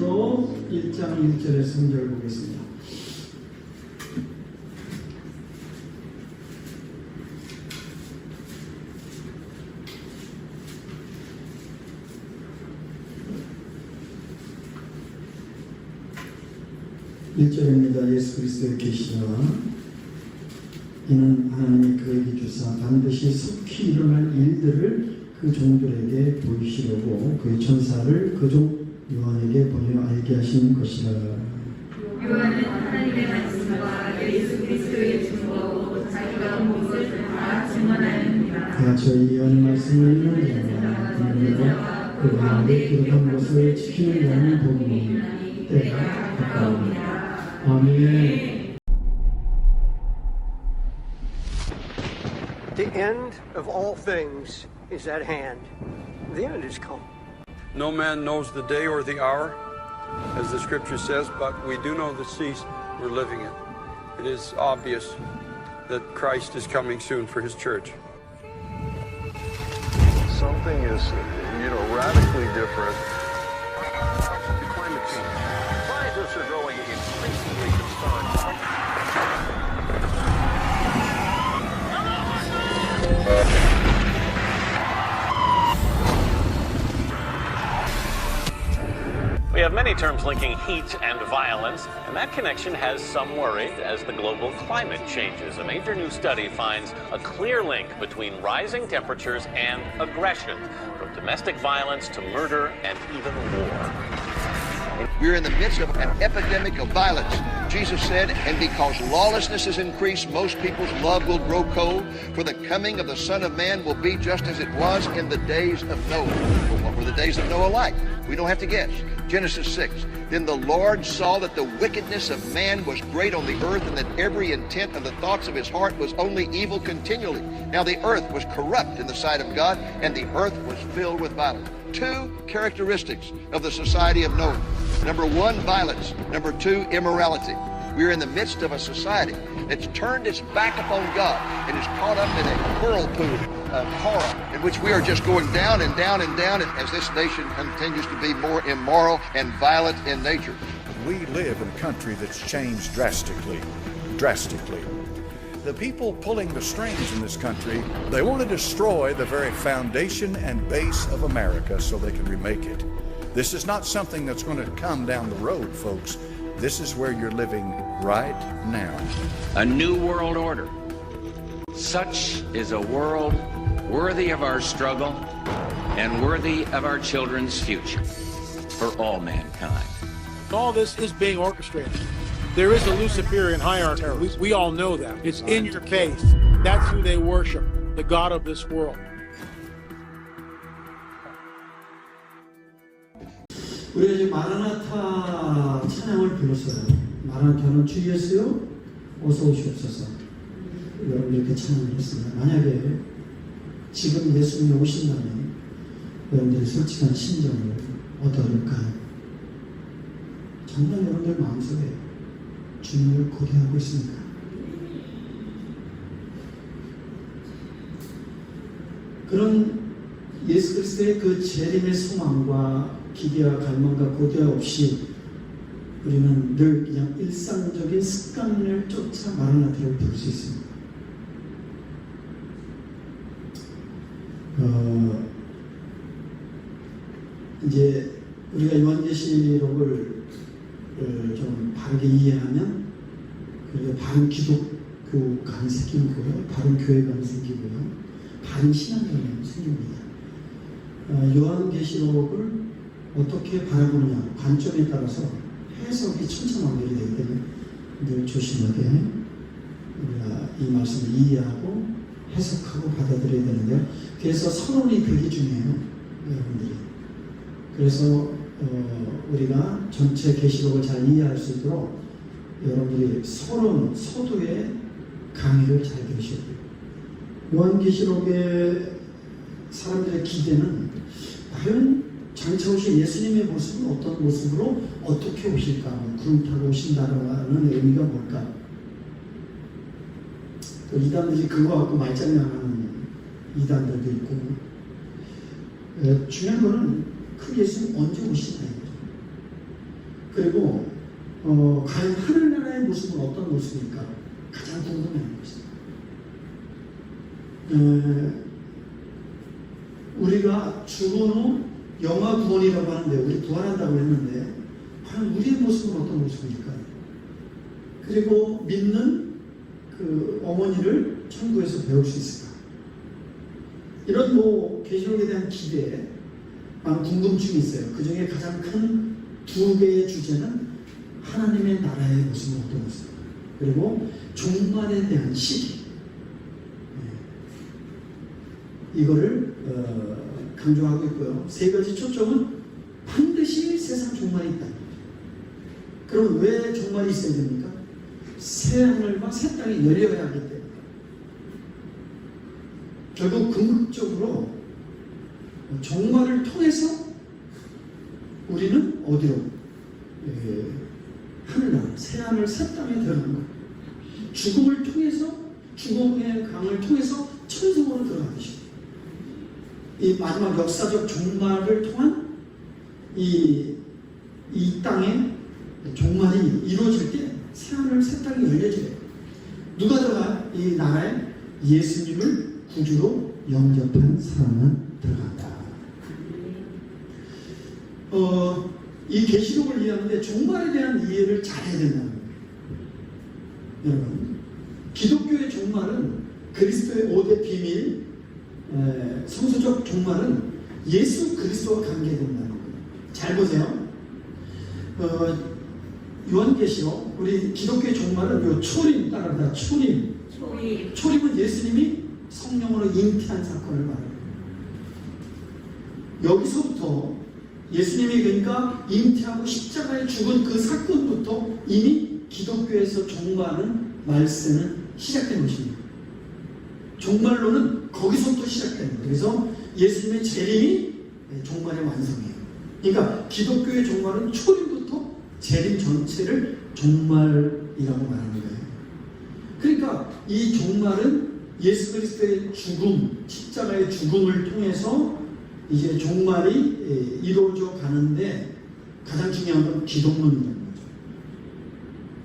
베드로 1장 1절의 성경을 보겠습니다. (1절입니다) 예수 그리스도의 계시라. 이는 하나님이 그에게 주사 반드시 속히 일어날 일들을 그 종들에게 보이시려고 그의 천사를 그 종 요한에게 보내어 알게 하신 것이라. 요한은 하나님의 말씀과 예수 그리스도의 증거로 자기가 온 것을 다 증언하였느니라. 저희 예언의 말씀을 읽는 자와 듣는 자와 그 가운데 기록한 것을 지키는 자는 복이니 때가 가까우니라. 아멘. The end of all things is at hand. The end is come. No man knows the day or the hour, as the scripture says, but we do know the season we're living in. It is obvious that Christ is coming soon for his church. Something is, radically different. Climate change. Scientists are growing increasingly concerned. We have many terms linking heat and violence, and that connection has some worried as the global climate changes. A major new study finds a clear link between rising temperatures and aggression, from domestic violence to murder and even war. We're in the midst of an epidemic of violence. Jesus said, and because lawlessness is increased, most people's love will grow cold, for the coming of the Son of Man will be just as it was in the days of Noah. Well, what were the days of Noah like? We don't have to guess. Genesis 6. Then the Lord saw that the wickedness of man was great on the earth, and that every intent of the thoughts of his heart was only evil continually. Now the earth was corrupt in the sight of God, and the earth was filled with violence. Two characteristics of the society of Noah. Number one, violence. Number two, immorality. We're in the midst of a society that's turned its back upon God and is caught up in a whirlpool of horror in which we are just going down and down and down as this nation continues to be more immoral and violent in nature. We live in a country that's changed drastically. The people pulling the strings in this country, they want to destroy the very foundation and base of America so they can remake it. This is not something that's going to come down the road, folks. This is where you're living right now. A new world order. Such is a world worthy of our struggle and worthy of our children's future for all mankind. All this is being orchestrated. There is a Luciferian hierarchy. We all know that. It's in your face. That's who they worship, the God of this world. 우리가 이제 마라나타 찬양을 불렀어요. 마라나타는 주 예수여 어서 오시옵소서. 여러분 이렇게 찬양을 했습니다. 만약에 지금 예수님이 오신다면 여러분들이 솔직한 심정을 어떨까요? 정말 여러분들 마음속에 주님을 고대하고 있습니까? 그런 예수 그리스도의 그 재림의 소망과 기대와 갈망과 고대 없이 우리는 늘 그냥 일상적인 습관을 쫓아 마라나타를 부를 수 있습니다. 이제 우리가 요한계시록을 좀 바르게 이해하면 그리고 바른 기독교가 생기고요, 바른 교회가 생기고요, 바른 신앙관이 생깁니다. 요한계시록을 어떻게 바라보느냐 관점에 따라서 해석이 천차만별이 되기 때문에 늘 조심하게 우리가 이 말씀을 이해하고 해석하고 받아들여야 되는데요. 그래서 서론이 되게 중요해요, 여러분들이. 그래서 우리가 전체 계시록을 잘 이해할 수 있도록 여러분들이 서론, 서두의 강의를 잘 들으셔야 돼요. 요한계시록의 사람들의 기대는 과연 장차 오실 예수님의 모습은 어떤 모습으로 어떻게 오실까? 구름 타고 오신다는 의미가 뭘까? 또 이단들이 그거 갖고 말장난하는 이단들도 있고, 중요한 거는 그 예수님 언제 오시나요? 그리고 과연 하늘나라의 모습은 어떤 모습일까? 가장 궁금해하는 것입니다. 우리가 죽은 후 영화 구원이라고 하는데, 우리 부활한다고 했는데, 과연 우리의 모습은 어떤 모습일까? 그리고 믿는 그 어머니를 천국에서 배울 수 있을까? 이런 계시록에 대한 기대에 많은 궁금증이 있어요. 그 중에 가장 큰 두 개의 주제는 하나님의 나라의 모습은 어떤 모습일까? 그리고 종말에 대한 시기. 이거를 강조하고 있고요. 세 가지 초점은 반드시 세상 종말이 있다. 그럼 왜 종말이 있어야 됩니까? 새 하늘과 새 땅이 열려야 하기 때문에. 결국 궁극적으로 종말을 통해서 우리는 어디로? 하늘나라, 새 하늘, 새 땅에 들어가는 거예요. 죽음을 통해서, 죽음의 강을 통해서 천국으로 들어가듯이. 이 마지막 역사적 종말을 통한 이 땅의 종말이 이루어질 때 새하늘 새 땅이 열려져요. 누가 들어가? 이 나라에 예수님을 구주로 영접한 사람은 들어간다. 이 계시록을 이해하는데 종말에 대한 이해를 잘해야 된다는 거예요. 여러분, 기독교의 종말은 그리스도의 5대 비밀, 성서적 종말은 예수 그리스도와 관계된다는 거예요. 잘 보세요. 요한계시록, 우리 기독교의 종말은 요 초림 따라합니다. 초림은 예수님이 성령으로 잉태한 사건을 말해요. 여기서부터 예수님이 그러니까 잉태하고 십자가에 죽은 그 사건부터 이미 기독교에서 종말은 말세는 시작된 것입니다. 종말론은 거기서부터 시작됩니다. 그래서 예수님의 재림이 종말의 완성이에요. 그러니까 기독교의 종말은 초림부터 재림 전체를 종말이라고 말하는 거예요. 그러니까 이 종말은 예수 그리스도의 죽음, 십자가의 죽음을 통해서 이제 종말이 이루어져 가는데 가장 중요한 건 기독론이라는 거죠.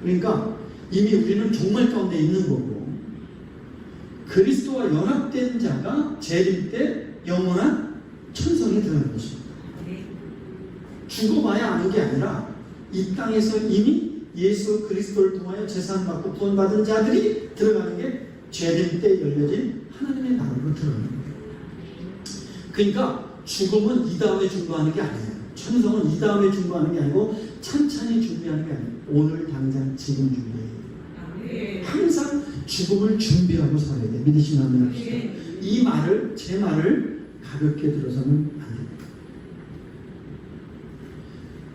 그러니까 이미 우리는 종말 가운데 있는 거고, 그리스도와 연합된 자가 재림 때 영원한 천성에 들어가는 것입니다. 죽어봐야 아는 게 아니라 이 땅에서 이미 예수 그리스도를 통하여 제사받고 구원받은 자들이 들어가는 게 재림 때 열려진 하나님의 나라로 들어가는 거예요. 그러니까 죽음은 이 다음에 준비하는 게 아니에요. 천성은 이 다음에 준비하는 게 아니고 찬찬히 준비하는 게 아니에요. 오늘 당장 지금 준비해요. 항상 죽음을 준비하고 살아야 돼. 믿으시면 아멘 합시다. 이 말을, 제 말을 가볍게 들어서는 안 됩니다.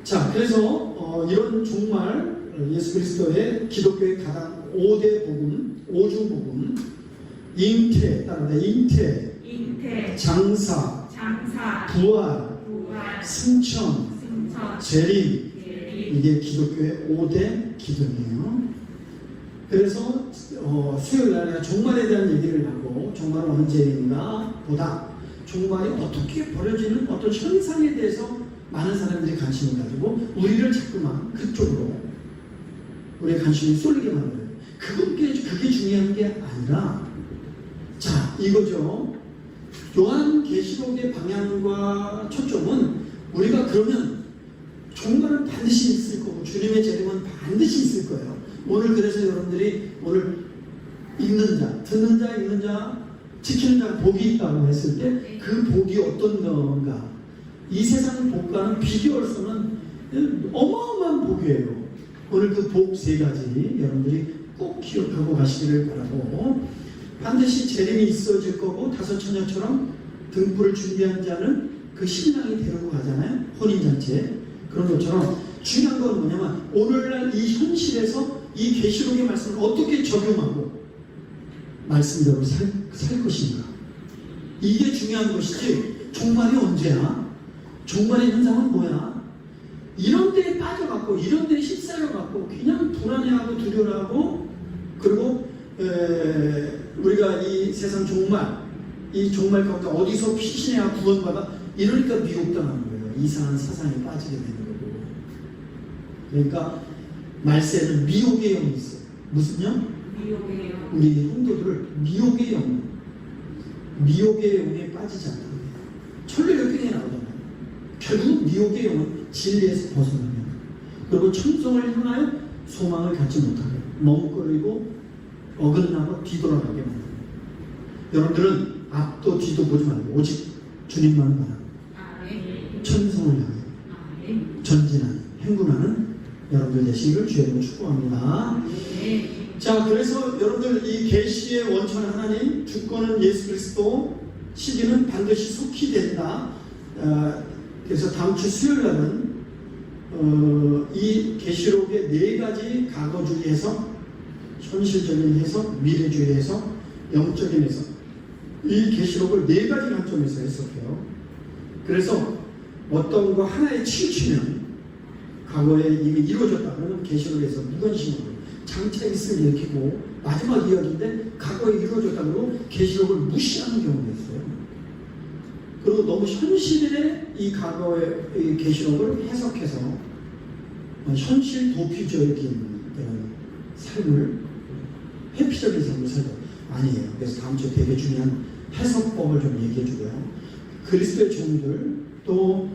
자, 그래서 이런 종말, 예수 그리스도의 기독교의 가장 5대 복음, 5주 복음, 잉태, 따라합니다. 잉태, 장사, 부활, 승천, 재림, 이게 기독교의 5대 기둥이에요. 그래서 수요일 날 종말에 대한 얘기를 하고, 종말은 언제인가 보다 종말이 어떻게 벌어지는 어떤 현상에 대해서 많은 사람들이 관심을 가지고 우리를 자꾸만 그쪽으로 우리의 관심이 쏠리게 만들어요. 그게 중요한 게 아니라, 자, 이거죠. 요한계시록의 방향과 초점은 우리가 그러면 종말은 반드시 있을 거고 주님의 재림은 반드시 있을 거예요. 오늘 그래서 여러분들이 오늘 읽는 자, 듣는 자, 읽는 자, 지키는 자 복이 있다고 했을 때 그 복이 어떤 건가? 이 세상 복과는 비교할 수는 어마어마한 복이에요. 오늘 그 복 세 가지 여러분들이 꼭 기억하고 가시기를 바라고, 반드시 재림이 있어질 거고 다섯 처녀처럼 등불을 준비한 자는 그 신랑이 데리고 가잖아요. 혼인잔치에. 그런 것처럼 중요한 건 뭐냐면 오늘날 이 현실에서 이 계시록의 말씀을 어떻게 적용하고 말씀대로 살 것인가. 이게 중요한 것이지 종말이 언제야? 종말의 현상은 뭐야? 이런 데에 빠져갖고 이런 데에 휩싸여갖고 그냥 불안해하고 두려워하고, 그리고 우리가 이 세상 종말, 이 종말 가운데 어디서 피신해야 구원받아? 이러니까 미혹당하는 거예요. 이상한 사상에 빠지게 되는 거고. 그러니까 말세는 미혹의 영이 있어요. 무슨 영? 미혹의 영. 우리 성도들을 미혹의 영, 미혹의 영에 빠지지 않는 거예요. 천류역경에 나오잖아요. 결국 미혹의 영은 진리에서 벗어나면, 그리고 천성을 향하여 소망을 갖지 못하게 머뭇거리고 어긋나고 뒤돌아가게 만듭니다. 여러분들은 앞도 뒤도 보지 말고 오직 주님만 바라고 천성을 향해 전진하는, 행군하는 여러분들 되시기를 주의로 축복합니다. 자, 그래서 여러분들 이 계시의 원천 하나님, 주권은 예수 그리스도, 시기는 반드시 속히 된다. 그래서 다음 주 수요일 날은 이 계시록의 4가지 과거주의 해석, 현실적인 해석, 미래주의 해석, 영적인 해석, 이 계시록을 4가지 관점에서 해석해요. 그래서 어떤 거 하나에 치우치면 과거에 이미 이루어졌다 그러면 계시록에서 무관심으로 장차 있을 얘기고 마지막 이야기인데 과거에 이루어졌다 그러고 계시록을 무시하는 경우가 있어요. 그리고 너무 현실의 이 과거의 이 계시록을 해석해서 현실 도피적인 그런 삶을, 회피적인 삶을 살고 아니에요. 그래서 다음 주에 되게 중요한 해석법을 좀 얘기해 주고요. 그리스도의 종들, 또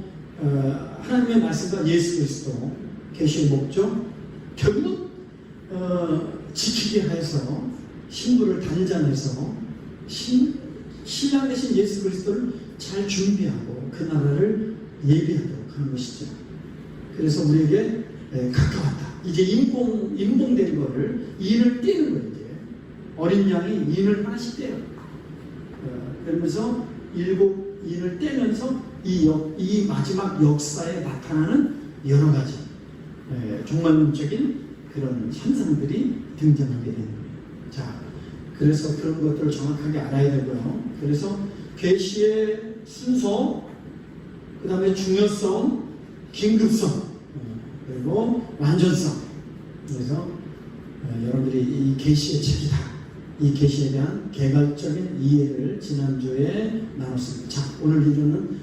하나님의 말씀과 예수 그리스도 계시의 목적, 결국은 지키게 해서 신부를 단장해서 신랑 대신 예수 그리스도를 잘 준비하고 그 나라를 예비하도록 하는 것이죠. 그래서 우리에게 가까웠다. 이제 임봉된 거를 인을 떼는 거예요. 이제 어린 양이 인을 하나씩 떼요. 그러면서 7 인을 떼면서 이 마지막 역사에 나타나는 여러 가지 종말론적인 그런 현상들이 등장하게 되는 거예요. 자, 그래서 그런 것들을 정확하게 알아야 되고요. 그래서 계시의 순서, 그 다음에 중요성, 긴급성, 그리고 완전성. 그래서 여러분들이 이 계시의 책이다, 이 계시에 대한 개괄적인 이해를 지난주에 나눴습니다. 자, 오늘은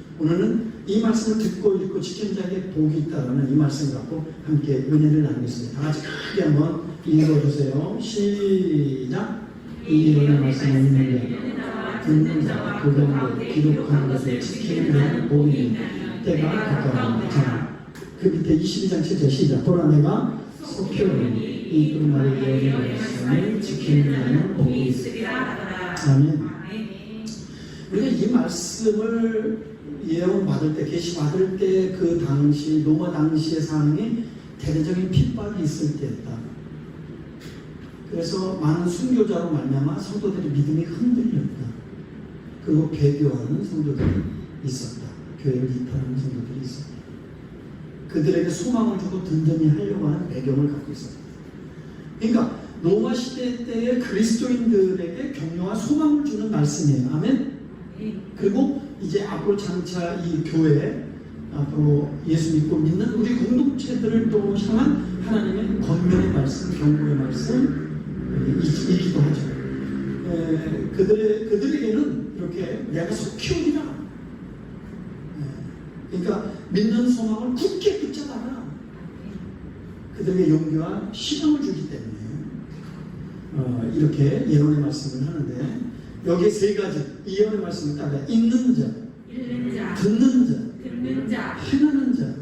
이 말씀을 듣고 읽고 지키는 자에게 복이 있다라는 이 말씀 갖고 함께 은혜를 나누겠습니다. 다 같이 크게 한번 읽어주세요. 시작. 이 은혜 말씀을 읽는 자, 듣는 자, 그 가운데 기록하는 것을 지키는 자는 복이 있다. 때가 가까운 자. 그 밑에 22장 7절 시작. 보라 내가 속히 이 끝말의 예언의 말씀을 지키는 자는 복이 있으리라. 아멘. 우리가 이 말씀을 예언받을 때, 계시받을 때 그 당시, 로마 당시의 상황이 대대적인 핍박이 있을 때였다. 그래서 많은 순교자로 말미암아 성도들의 믿음이 흔들렸다. 그리고 배교하는 성도들이 있었다. 교회를 이탈하는 성도들이 있었다. 그들에게 소망을 주고 든든히 하려고 하는 배경을 갖고 있었다. 그러니까 로마 시대 때의 그리스도인들에게 격려와 소망을 주는 말씀이에요. 아멘. 그리고 이제 앞으로 장차 이 교회, 앞으로 예수 믿고 믿는 우리 공동체들을 또 향한 하나님의 권면의 말씀, 경고의 말씀이기도 하죠. 그들에게는 이렇게 내가 속히 오리라. 그러니까 믿는 소망을 굳게 붙잡아라. 그들에게 용기와 희망을 주기 때문에 이렇게 예언의 말씀을 하는데, 여기에 3가지 이 예언의 말씀을 따라 읽는 자, 듣는 자, 행하는 자,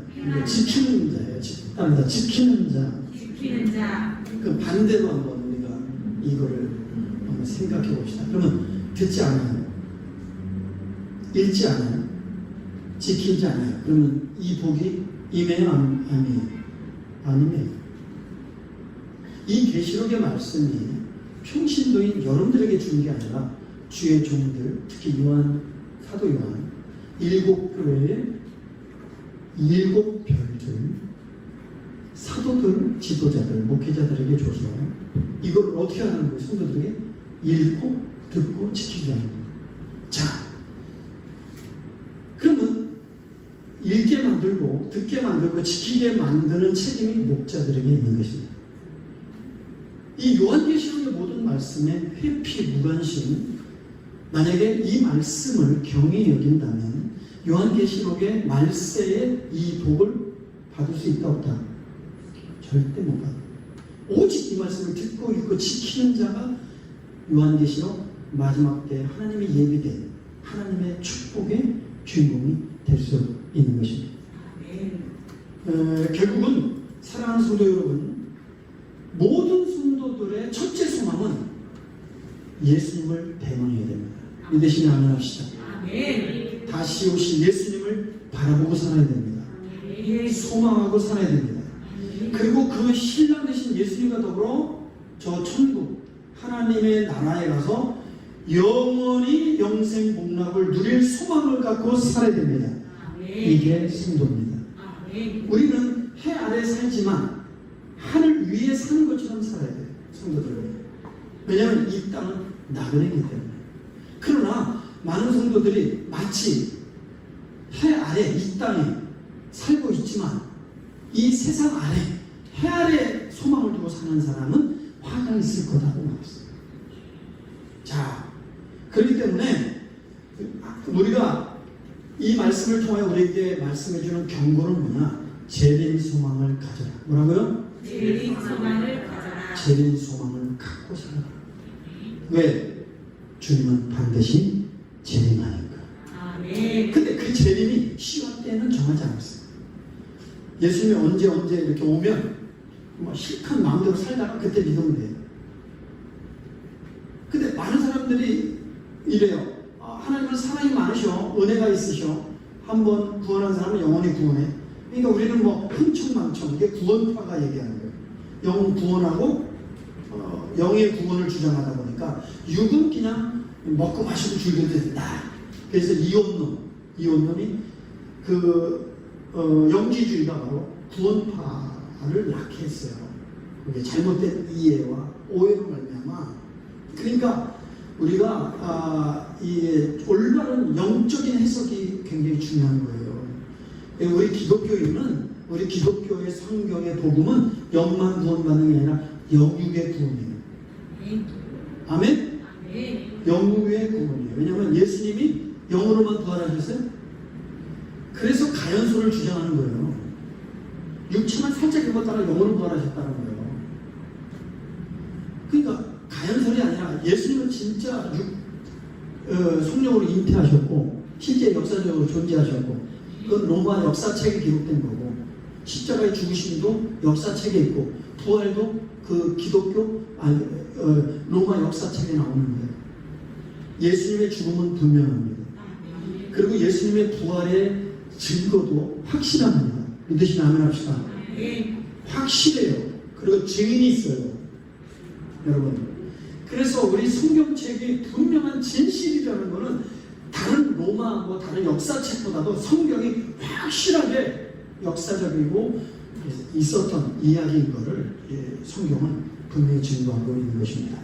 지키는 자예요. 따라다 지키는 자. 그 반대로 한번 우리가 이거를 한번 생각해 봅시다. 그러면 듣지 않아요, 읽지 않아요, 지키지 않아요. 그러면 이 복이 임해요, 아니에요? 아니에요. 이 계시록의 말씀이 평신도인 여러분들에게 주는 게 아니라 주의 종들, 특히 사도 요한 7교회의 7별들, 사도들, 지도자들, 목회자들에게 줘서 이걸 어떻게 하는 거예요? 성도들에게 읽고 듣고 지키게 하는 거예요. 자, 그러면 읽게 만들고 듣게 만들고 지키게 만드는 책임이 목자들에게 있는 것입니다. 이 요한계시록의 모든 말씀에 회피, 무관심, 만약에 이 말씀을 경히 여긴다면 요한계시록의 말세에 이 복을 받을 수 있다 없다? 절대 못 받아요. 오직 이 말씀을 듣고 읽고 지키는 자가 요한계시록 마지막 때 하나님의 예비된 하나님의 축복의 주인공이 될 수 있는 것입니다. 결국은 사랑하는 성도 여러분, 모든 성도들의 첫째 소망은 예수님을 대망해야 됩니다. 믿으시면 아멘 합시다. 다시 오신 예수님을 바라보고 살아야 됩니다. 소망하고 살아야 됩니다. 그리고 그 신랑 되신 예수님과 더불어 저 천국 하나님의 나라에 가서 영원히 영생 복락을 누릴 소망을 갖고 살아야 됩니다. 이게 성도입니다. 우리는 해 아래 살지만 하늘 위에 사는 것처럼 살아야 돼요. 성도들은. 왜냐하면 이 땅은 나그네이기 때문에. 그러나 많은 성도들이 마치 해 아래 이 땅에 살고 있지만 이 세상 아래 해 아래 소망을 두고 사는 사람은 화가 있을 거다고 말했어요. 자, 그렇기 때문에 우리가 이 말씀을 통해 우리에게 말씀해주는 경고는 뭐냐? 재림 소망을 가져라. 뭐라고요? 재림 소망을 가져라. 재림 소망을 갖고 살아라. 왜? 주님은 반드시 재림하니까. 근데 그 재림이 시간 때는 정하지 않았어요. 예수님이 언제 이렇게 오면 뭐 실컷 마음대로 살다가 그때 믿으면 돼요. 근데 많은 사람들이 이래요. 하나님은 사랑이 많으셔, 은혜가 있으셔. 한번 구원한 사람은 영원히 구원해. 그러니까 우리는 뭐 흥청망청, 이게 구원파가 얘기하는 거예요. 영 구원하고 영의 구원을 주장하다 보니까 육은 그냥 먹고 마시고 즐겨도 된다. 그래서 이혼론이 영지주의가 바로 구원파를 낳게 했어요. 그게 잘못된 이해와 오해로 말미암아. 그러니까 우리가 이 올바른 영적인 해석이 굉장히 중요한 거예요. 우리 기독교인은 우리 기독교의 성경의 복음은 영만 구원받는 게 아니라 영육의 구원이에요. 아멘? 영육의 구원이에요. 왜냐하면 예수님이 영으로만 부활하셨어요. 그래서 가연소를 주장하는 거예요. 육체만 살짝 입었다가 영으로 부활하셨다는 거예요. 그러니까 가연설이 아니라 예수님은 진짜 성령으로 잉태하셨고 실제 역사적으로 존재하셨고 그건 로마 역사책에 기록된 거고 십자가의 죽으심도 역사책에 있고 부활도 그 기독교 로마 역사책에 나오는 거예요. 예수님의 죽음은 분명합니다. 그리고 예수님의 부활의 증거도 확실합니다. 믿으시면 아멘 합시다. 확실해요. 그리고 증인이 있어요. 여러분. 그래서 우리 성경책이 분명한 진실이라는 것은 다른 로마 뭐 다른 역사책보다도 성경이 확실하게 역사적이고 있었던 이야기인 것을 성경은 분명히 증거하고 있는 것입니다.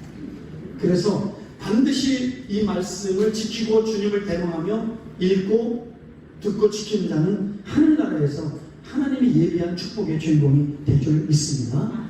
그래서 반드시 이 말씀을 지키고 주님을 대망하며 읽고 듣고 지키는 자는 하늘나라에서 하나님이 예비한 축복의 주인공이 될 줄 믿습니다.